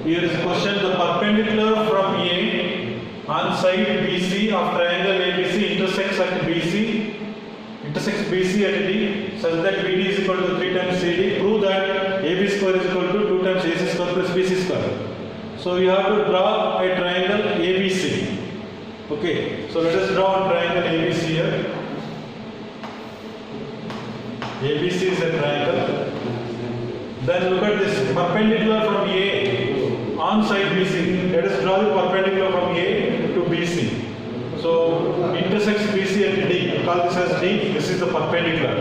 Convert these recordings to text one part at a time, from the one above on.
Here is a question: the perpendicular from A on side BC of triangle ABC intersects BC at D such that BD is equal to 3 times CD. Prove that AB square is equal to 2 times AC square plus BC square. So we have to draw a triangle ABC. Okay, so let us draw a triangle ABC here. ABC is a triangle. Then look at this perpendicular from A on side BC. Let us draw the perpendicular from A to BC. So intersects BC at D. Call this as D. This is the perpendicular.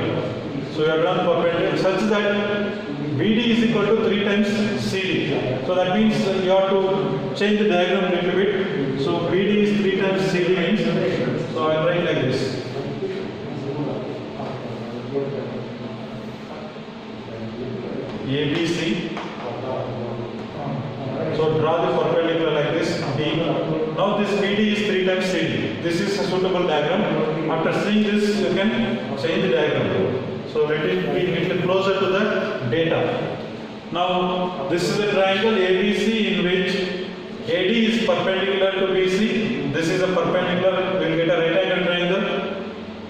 So we have drawn perpendicular such that BD is equal to 3 times CD. So that means you have to change the diagram a little bit. So BD is 3 times CD means. So I will write like this. ABC. So draw the perpendicular like this. D. Now this BD is 3 times CD. This is a suitable diagram. After seeing this, you can change the diagram. So let it be a little closer to the data. Now this is a triangle ABC in which AD is perpendicular to BC. This is a perpendicular. We will get a right angle triangle.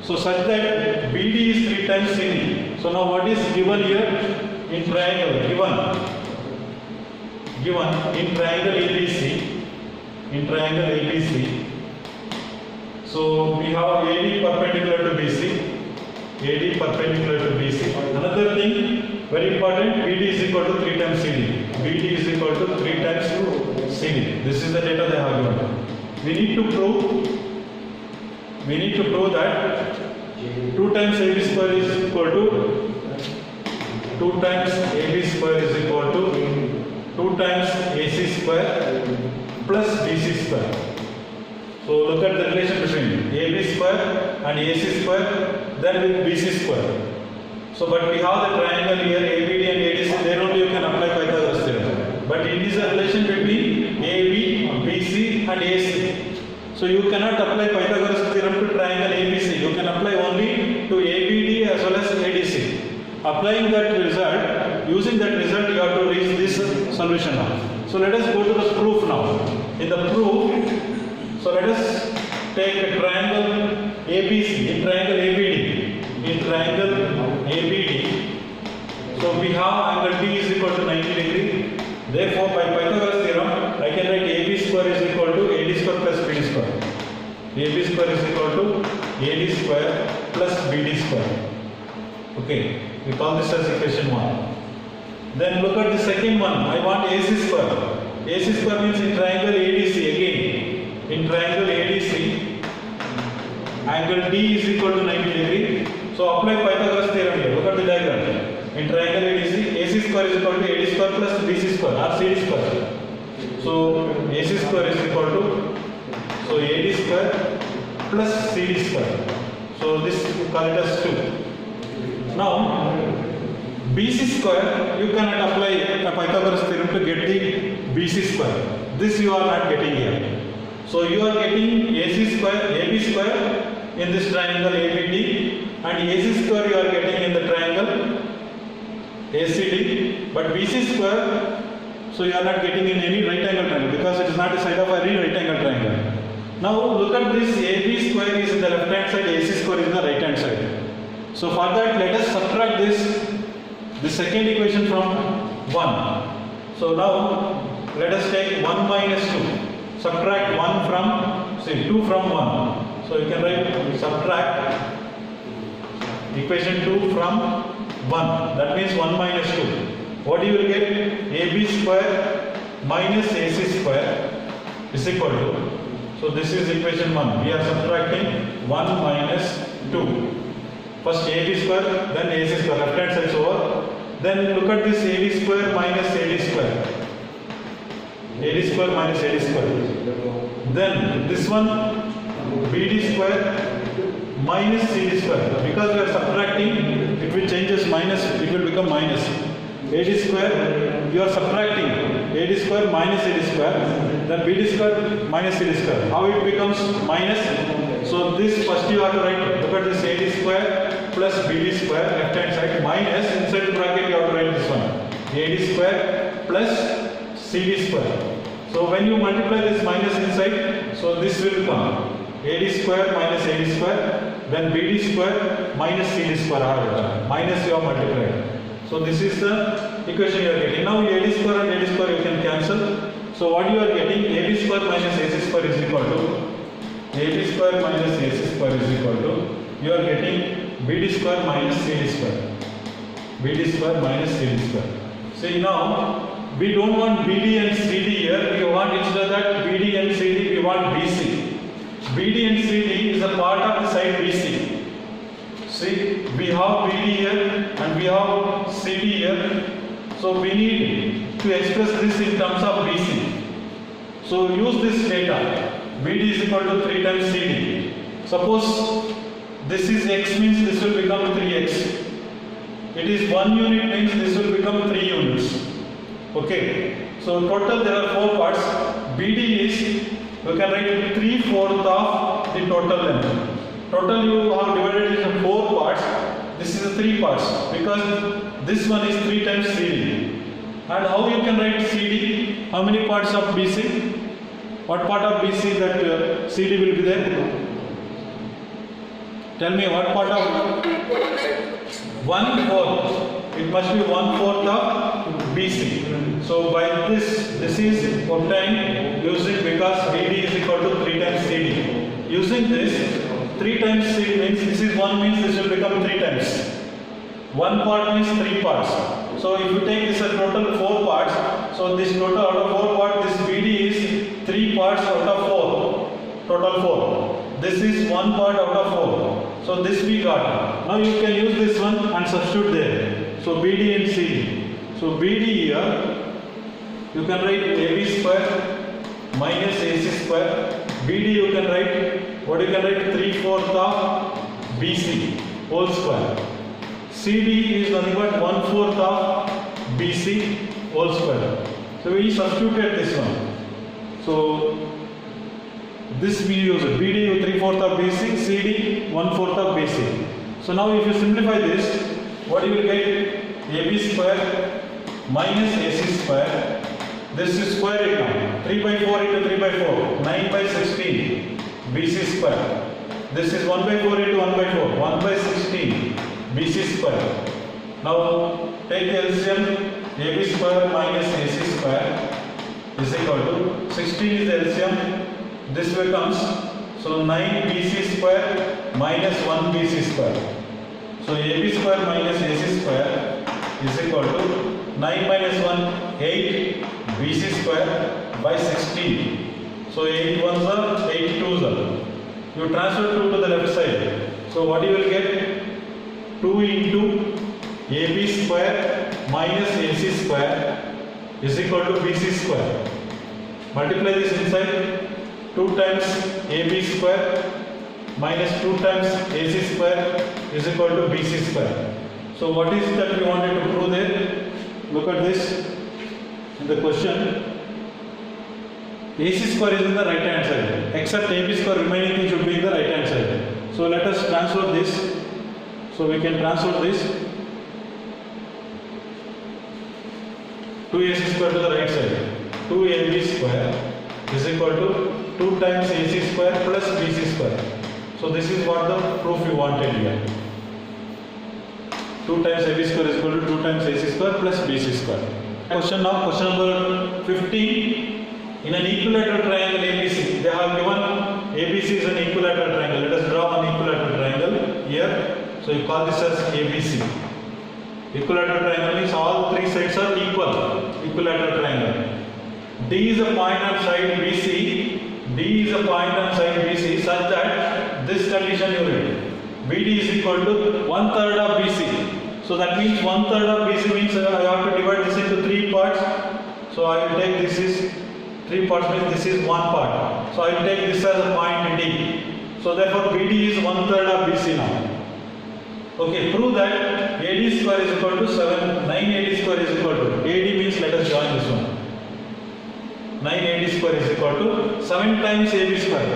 So such that BD is 3 times CD. So now what is given here? In triangle given in triangle ABC, so we have AD perpendicular to BC. Another thing very important, BD is equal to 3 times CD. BD is equal to 3 times CD. This is the data they have given. We need to prove that 2 times AB square is equal to 2 times AB square is equal to 2 times AC square plus BC square. So look at the relation between AB square and AC square, then with BC square. So but we have the triangle here ABD and ADC, there only you can apply Pythagoras theorem. But it is a relation between AB, BC and AC. So you cannot apply Pythagoras theorem to triangle ABC. You can apply only to ABD as well as ADC. Applying that result, using that result, you have to reach this solution now. So let us go to the proof now. In the proof, so let us take a triangle ABC, in triangle ABD. So we have angle D is equal to 90 degree. Therefore, by Pythagoras theorem, I can write AB square is equal to AD square plus BD square. AB square is equal to AD square plus BD square. Okay. We call this as equation 1. Then look at the second one. I want AC square. AC square means in triangle ADC again. In triangle ADC, angle D is equal to 90 degree. So apply Pythagoras theorem here. Look at the diagram. In triangle ADC, AC square is equal to AD square plus BC square or CD square. So AC square is equal to AD square plus CD square. So this we call it as 2. Now, BC square, you cannot apply a Pythagoras theorem to get the BC square. This you are not getting here. So you are getting AC square, AB square in this triangle ABD, and AC square you are getting in the triangle ACD, but BC square, so you are not getting in any right angle triangle because it is not a side of any right angle triangle. Now look at this, AB square is in the left hand side, AC square is in the right hand side. So for that, let us subtract the second equation from 1. So now let us take 1 minus 2. Subtract 1 from, say 2 from 1. So you can write subtract equation 2 from 1. That means 1 minus 2. What you will get? AB square minus AC square is equal to. So this is equation 1. We are subtracting 1 minus 2. First AB square, then AC square, left hand side over. Then look at this AD square minus AD square. AD square minus AD square. Then this one BD square minus CD square. Because we are subtracting, it will change as minus, it will become minus. AD square, you are subtracting AD square minus AD square. Then BD square minus CD square. How it becomes minus? So this first you have to write, look at this AD square plus BD square left hand side minus inside the bracket you have to write this one. AD square plus CD square. So when you multiply this minus inside, so this will come AD square minus AD square, then BD square minus CD square, minus you have multiplied. So this is the equation you are getting. Now AD square and AD square you can cancel. So what you are getting, AB square minus AC square is equal to AB square minus AC square is equal to, you are getting BD square minus CD square. BD square minus CD square. See now, we don't want BD and CD here, we want instead of that BD and CD, we want BC. BD and CD is a part of the side BC. See, we have BD here and we have CD here. So we need to express this in terms of BC. So use this data. BD is equal to 3 times CD. Suppose this is X means this will become 3X. It is 1 unit means this will become 3 units. Okay. So total there are 4 parts. BD is, you can write 3/4 of the total length. Total you have divided into 4 parts. This is the 3 parts because this one is 3 times CD. And how you can write CD? How many parts of BC? What part of BC that CD will be there? Tell me what part of 1/4. It must be 1/4 of BC. So by this is obtained using, because BD is equal to 3 times CD. Using this, 3 times CD means this is 1 means this will become 3 times. 1 part means 3 parts. So if you take this as total 4 parts, so this total out of 4 parts, this BD is 3 parts out of 4. Total 4. This is 1 part out of 4. So this we got. Now you can use this one and substitute there. So BD and CD. So BD here, you can write AB square minus AC square. BD you can write, what you can write, 3/4 of BC whole square. CD is nothing but 1/4 of BC whole square. So we substituted this one. So this we use it. BD 3/4 of BC, CD 1/4 of BC. So now if you simplify this, what you will get? AB square minus AC square. This is square it now. 3/4 into 3/4, 9/16 BC square. This is 1/4 into 1/4, 1/16 BC square. Now take the LCM. AB square minus AC square is equal to 16 is the LCM. This becomes, so 9 BC square minus 1 BC square. So AB square minus AC square is equal to 9 minus 1, 8 BC square by 16. So 8 ones are 8 twos are. You transfer 2 to the left side. So what you will get? 2 into AB square minus AC square is equal to BC square. Multiply this inside. 2 times AB square minus 2 times AC square is equal to BC square. So what is that we wanted to prove there? Look at this in the question. AC square is in the right hand side, except AB square remaining thing should be in the right hand side. So let us transfer this. So we can transfer this 2AC square to the right side. 2AB square is equal to 2 times AC square plus BC square. So this is what the proof we wanted here. 2 times AB square is equal to 2 times AC square plus BC square. Question now, question number 15. In an equilateral triangle ABC, they have given ABC is an equilateral triangle. Let us draw an equilateral triangle here. So you call this as ABC. Equilateral triangle means all 3 sides are equal. Equilateral triangle. D is a point on side BC. D is a point on side BC such that this condition you read. BD is equal to 1/3 of BC. So that means 1/3 of BC means I have to divide this into 3 parts. So I will take this is 3 parts means this is 1 part. So I will take this as a point D. So therefore BD is 1/3 of BC now. Okay, prove that AD square is equal to 7. 9 AD square is equal to, AD means let us join this one. 9 AD square is equal to 7 times AB square.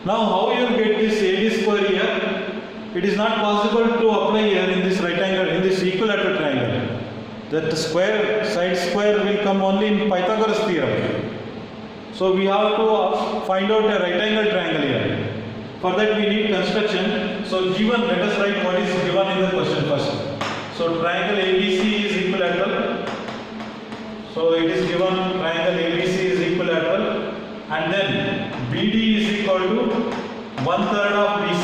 Now how you will get this AD square here? It is not possible to apply here in this right angle, in this equilateral triangle. that square, side square will come only in Pythagoras theorem. So we have to find out a right angle triangle here. For that we need construction. So given, let us write what is given in the question first. So triangle ABC is equilateral. So it is given triangle ABC is equilateral, and then BD is equal to 1/3 of BC.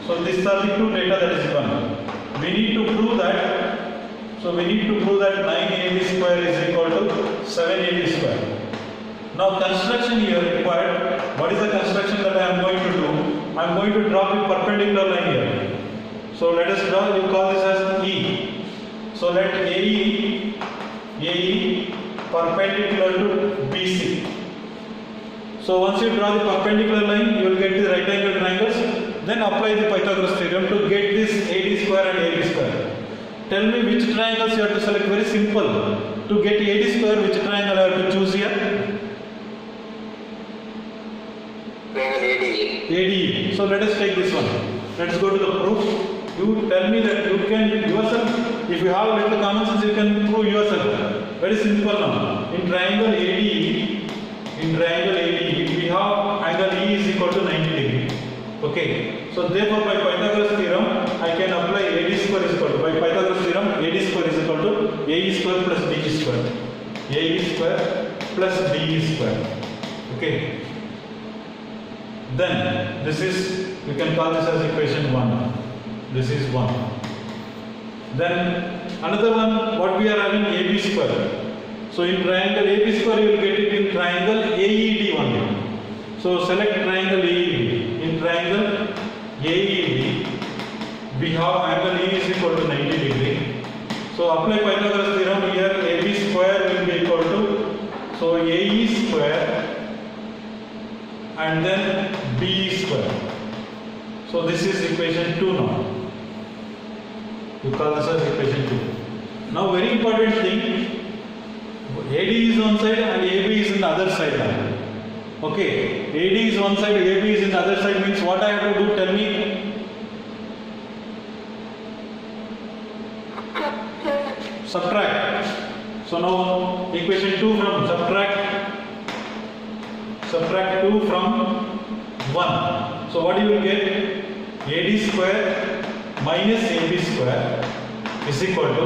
So these are the two data that is given. We need to prove that. So we need to prove that 9AB square is equal to 7AB square. Now construction here required. What is the construction that I am going to do? I am going to draw the perpendicular line here. So let us draw, you call this as E. So let AE perpendicular to BC. So once you draw the perpendicular line, you will get the right angle triangles. Then apply the Pythagoras theorem to get this AD square and AB square. Tell me which triangles you have to select. Very simple. To get AD square, which triangle I have to choose here? AD. So let us take this one. Let's go to the proof. You tell me that you can yourself, if you have a little common sense, you can prove yourself. Very simple now. In triangle AD, we have angle E is equal to 90 degree. Okay. So therefore by Pythagoras theorem, I can apply AD square is equal to, by Pythagoras theorem, AD square is equal to AE square plus DE square. AE square plus DE square. Okay. Then this is, you can call this as equation 1. This is 1. Then another one, what we are having, AB square. So in triangle AB square you will get it in triangle AED only. So select triangle AED. In triangle AED we have angle E is equal to 90 degree. So apply Pythagoras theorem here. AB square will be equal to, so AE square and then BE square. So this is equation 2 now. You call this as equation 2. Now very important thing, AD is one side and AB is in the other side now. Okay, AD is one side, AB is in the other side, means what I have to do, tell me? Subtract. So now equation 2 from subtract 2 from 1. So what you will get? AD square minus AB square is equal to,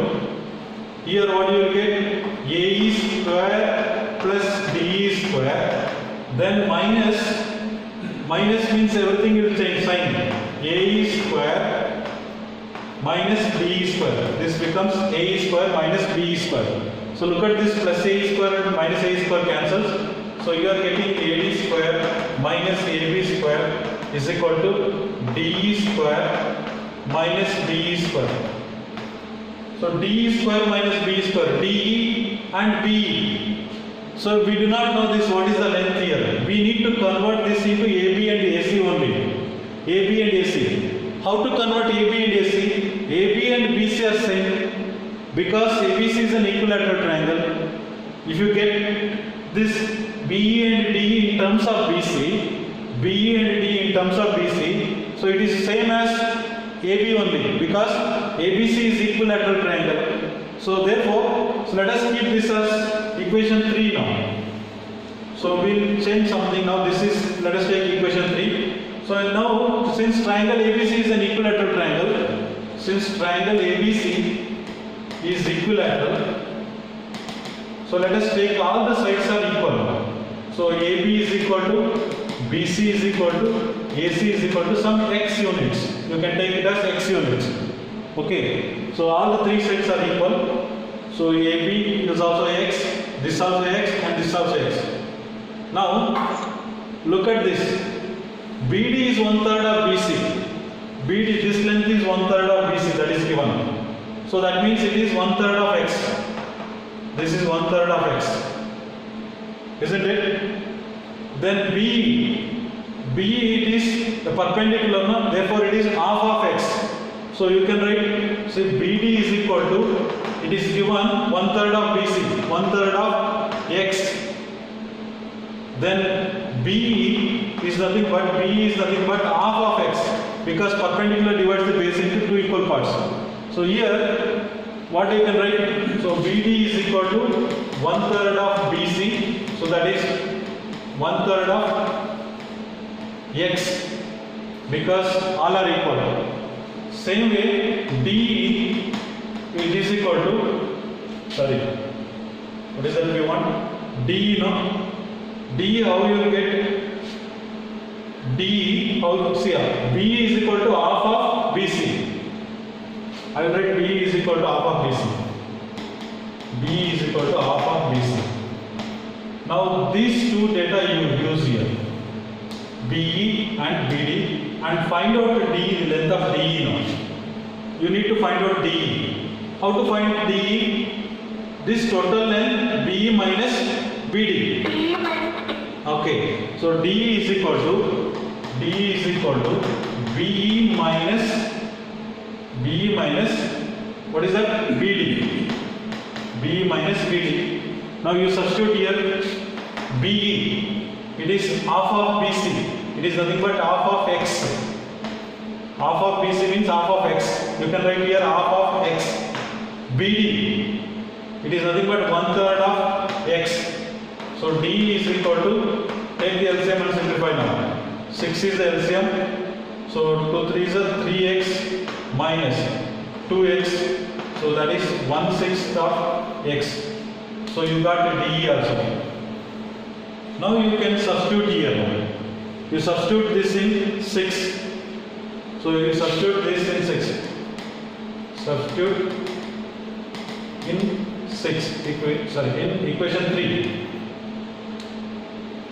here what you will get? AE square plus DE square, then minus means everything will change sign. AE square minus BE square. This becomes AE square minus BE square. So look at this, plus AE square and minus AE square cancels. So you are getting AD square minus AB square is equal to DE square minus BE square. So DE square minus BE square, DE and BE. So we do not know this, what is the length here. We need to convert this into AB and AC only. AB and AC. How to convert AB and AC? AB and BC are same because ABC is an equilateral triangle. If you get this BE and DE in terms of BC, BE and DE in terms of BC, so it is same as AB only because ABC is equilateral triangle. So therefore, so let us keep this as equation 3 now. So we will change something now. This is, let us take equation 3. So now, since triangle ABC is an equilateral triangle, since triangle ABC is equilateral, so let us take all the sides are equal. So AB is equal to, BC is equal to, AC is equal to some x units. You can take it as x units. Okay. So all the three sides are equal. So AB is also x, this also x, and this also x. Now look at this. BD is 1/3 of BC. BD, this length is 1/3 of BC, that is given. So that means it is 1/3 of x. This is 1/3 of x. Isn't it? Then BE it is the perpendicular, no? Therefore it is half of x. So you can write, say BD is equal to, it is given 1/3 of BC, 1/3 of x. Then BE is nothing but half of x because perpendicular divides the base into two equal parts. So here what you can write? So BD is equal to 1/3 of BC. So that is 1/3 of X, because all are equal. Same way DE it is equal to, sorry, what is that we want? DE, no? DE, how you will get? DE, how you see? BE is equal to half of BC. I will write BE is equal to half of BC. BE is equal to half of BC. Now these two data you use here, BE and BD, and find out the DE, length of DE now. You need to find out DE. How to find DE? This total length BE minus BD. Okay, so DE is equal to BE minus what is that? BD. BE minus BD. Now you substitute here BE. It is half of BC. It is nothing but half of X. Half of BC means half of X. You can write here half of X. BD. It is nothing but 1/3 of X. So D is equal to, take the LCM and simplify now. 6 is the LCM. So 2 3 is 3x minus 2x. So that is 1/6 of X. So you got the DE also. Now you can substitute here. You substitute this in 6. So you substitute this in 6. Substitute in 6. In equation 3.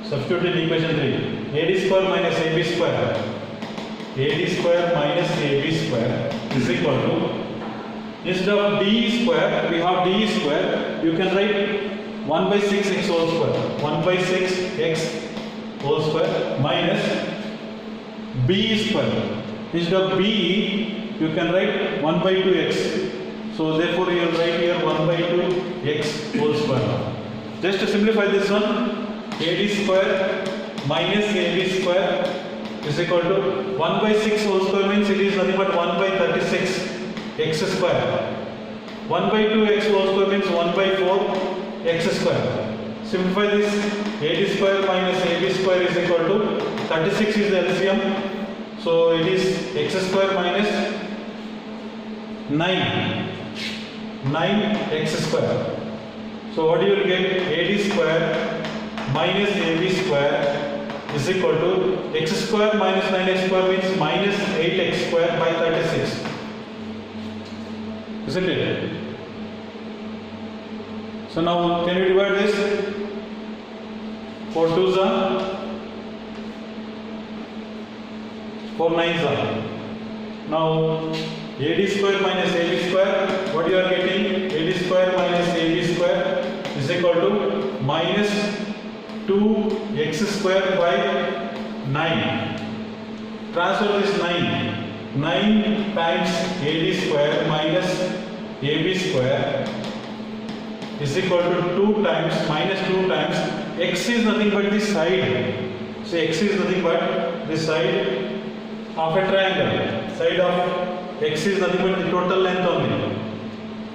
Substitute in equation 3. AD square minus AB square. AD square minus AB square is equal to, instead of D square, we have D square. You can write 1/6x whole square. 1/6x whole square minus B square. Instead of B, you can write 1/2x. So therefore you will write here 1/2x whole square. Just to simplify this one, AD square minus AB square is equal to 1/6 whole square means it is nothing but 1/36 x square. 1/2x whole square means 1/4 x square. Simplify this. AD square minus AB square is equal to 36 is the LCM. So it is x square minus 9x square. So what you will get? AD square minus AB square is equal to x square minus 9x square means minus 8x square by 36. Isn't it? So now can you divide this? 4 2s are 4 9s are. Now AD square minus AB square, what you are getting? AD square minus AB square is equal to minus 2x square by 9. Transfer this 9. 9 times AD square minus AB square is equal to 2 times minus 2 times x is nothing but this side. So x is nothing but this side of a triangle. Side of x is nothing but the total length only.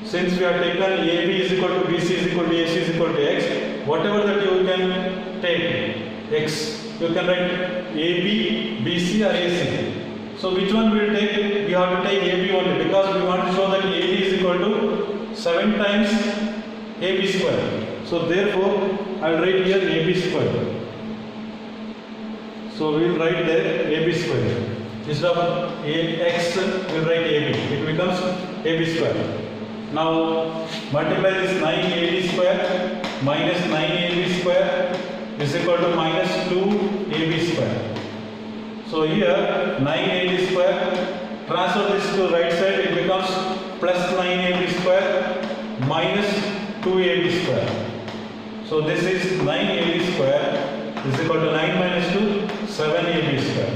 Since we have taken AB is equal to BC is equal to AC is equal to x, whatever that you can take x, you can write AB, BC or AC. So which one we will take? We have to take AB only because we want to show that AD is equal to 7 times AB square. So therefore I will write here AB square. So we will write there AB square. Instead of x, we will write AB. It becomes AB square. Now multiply this 9 AD square minus 9 AB square is equal to minus 2 AB square. So here 9 AD square, transfer this to right side, it becomes plus 9 AB square minus 2 AB square. So this is 9 AB square is equal to 9 minus 2, 7 AB square.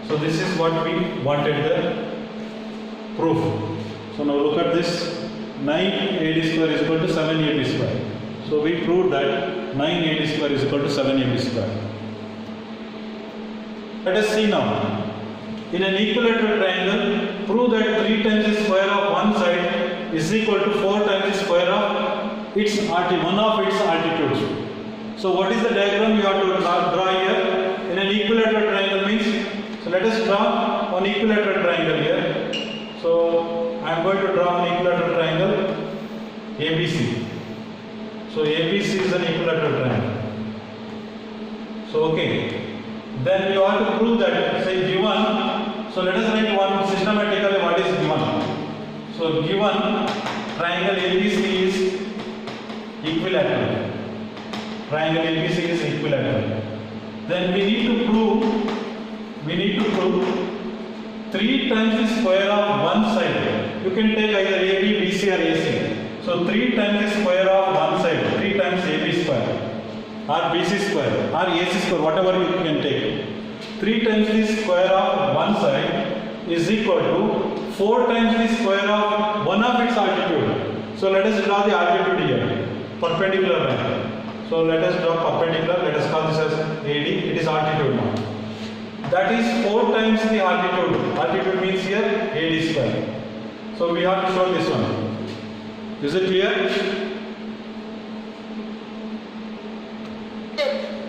So this is what we wanted the proof. So now look at this. 9 AD square is equal to 7 AB square. So we proved that 9 AD square is equal to 7 AB square. Let us see now. In an equilateral triangle, prove that 3 times the square of one side is equal to 4 times the square of its one of its altitudes. So what is the diagram you have to draw here? In an equilateral triangle means, so let us draw one equilateral triangle here. So I am going to draw an equilateral triangle ABC. So ABC is an equilateral triangle. So okay. Then you have to prove that, say given, so let us write one systematically what is given. So given triangle ABC is equilateral. Triangle ABC is equilateral. Then we need to prove 3 times the square of one side. You can take either AB, BC or AC. So 3 times the square of one side, 3 times AB square or BC square or AC square, whatever you can take. 3 times the square of one side is equal to 4 times the square of one of its altitude. So let us draw the altitude here, perpendicular line. So let us draw perpendicular, let us call this as AD, it is altitude now. That is 4 times the altitude. Altitude means here AD square. So we have to show this one. Is it clear?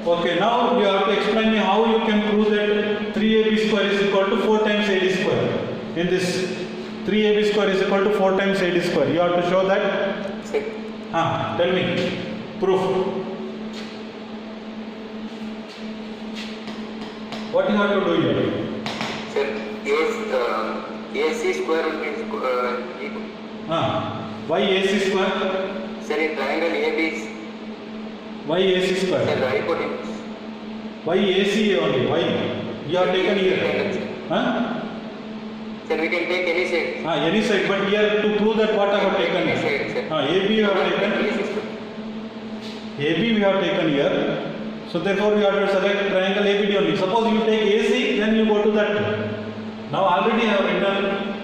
Okay, now you have to explain me how you can prove that 3AB square is equal to 4 times AD square. In this 3AB square is equal to 4 times AD square. You have to show that? Tell me. Proof. What you have to do here? Sir, AC square will be equal. Why AC square? Sir, in triangle AB. Why AC square? Sir, hypotenuse. Why AC only? Why? You have taken here. Sir, we can take any side. Any side, but here to prove that what I have taken. Any side, sir. AB you have taken. AB we have taken here. So therefore we have to select triangle ABD only. Suppose you take AC, then you go to that. Now already I have written,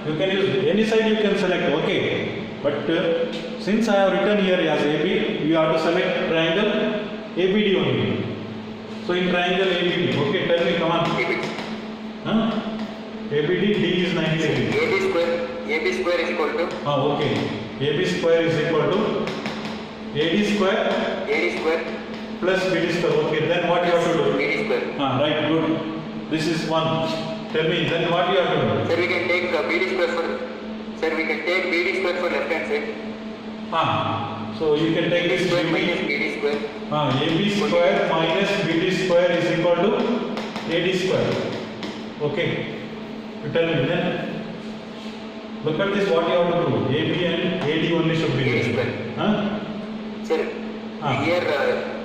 you can use any side you can select, okay. But since I have written here as AB, you have to select triangle ABD only. So in triangle ABD, okay, tell me, come on. ABD, D is 90 degrees. AB square is equal to? Okay. AB square is equal to AD square plus BD square. Okay, then what you have to do? BD square. Right, good. This is one. Tell me, then what you have to do? Sir, we can take BD square for. Sir, we can take BD square for left hand side. So you can take this square minus BD square. AB square minus BD square is equal to AD square. Okay. You tell me then. Look at this, what you have to do. AB and AD only should be AD square. Sir, here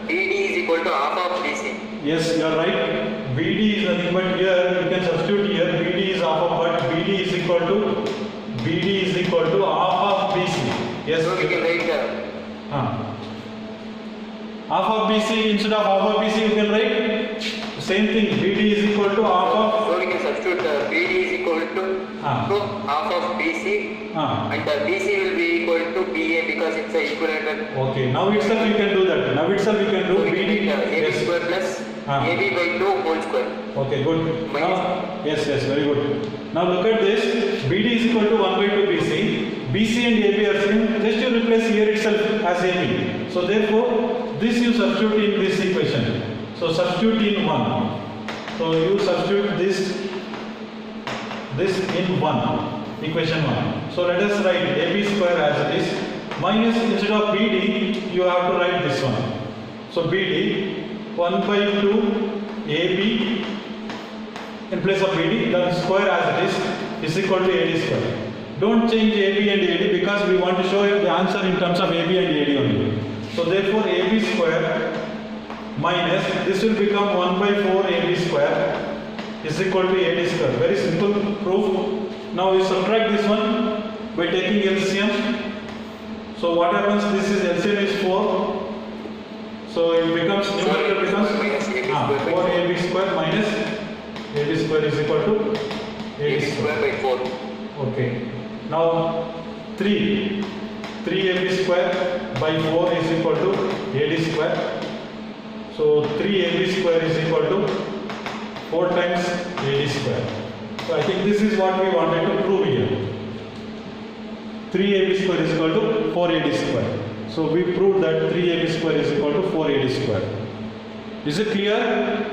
BD is equal to half of BC. Yes, you are right. BD is nothing but here you can substitute here. BD is half of, but BD is equal to half of BC. Yes. So we can write half of BC instead of half of BC you can write same thing. BD is equal to half of. So we can substitute BD is equal to half of BC and BC will be equal to BA because it's a equilateral. Okay, now itself you can do that. Now itself you can do so BD. AB square plus AB by 2 whole square. Okay, good. Now, yes, very good. Now look at this. BD is equal to 1 by 2 BC. BC and AB are same. Just you replace here itself as AB. So therefore, this you substitute in this equation. So substitute in 1. So you substitute this in 1. Equation 1. So let us write AB square as it is. Minus instead of BD, you have to write this one. So BD 1 by 2 AB in place of BD, the square as it is equal to AD square. Don't change AB and AD because we want to show you the answer in terms of AB and AD only. So therefore AB square minus this will become 1 by 4 AB square is equal to AD square. Very simple proof. Now we subtract this one by taking LCM. So what happens? This is LCM is 4. So it becomes numerator becomes 4 AB square minus AD square is equal to AD square by 4. Okay. Now 3 AB square by 4 is equal to AD square. So 3 AB square is equal to 4 times AD square. So I think this is what we wanted to prove here. 3ab square is equal to 4ad square. So we proved that 3ab square is equal to 4ad square. Is it clear?